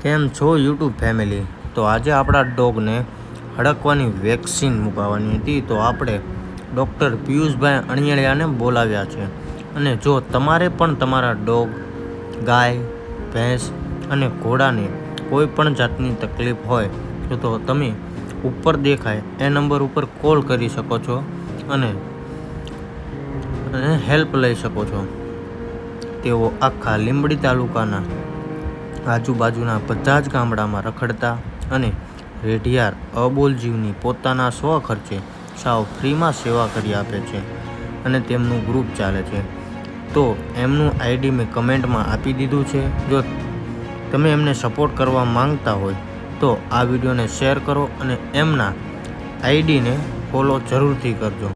કેમ છો YouTube family? તો આજે આપણા ડોગને હડકવાની વેક્સિન મુકાવવાની હતી, તો આપણે ડૉક્ટર પિયુષભાઈ અણિયાળિયાને બોલાવ્યા છે. અને જો તમારે પણ તમારા ડોગ, ગાય, ભેંસ અને ઘોડાને કોઈ પણ જાતની તકલીફ હોય તો તમે ઉપર દેખાય એ નંબર ઉપર કોલ કરી શકો છો અને હેલ્પ લઈ શકો છો. તેઓ આખા લીંબડી તાલુકાના આજુબાજુના બધા જ ગામડામાં રખડતા અને રેઢિયાર અબોલ જીવની પોતાના સ્વખર્ચે સાવ ફ્રીમાં સેવા કરી આપે છે અને તેમનું ગ્રુપ ચાલે છે. તો એમનું આઈડી મેં કમેન્ટમાં આપી દીધું છે. જો તમે એમને સપોર્ટ કરવા માંગતા હોય તો આ વિડીયોને શેર કરો અને એમના આઈડીને ફોલો જરૂરથી કરજો.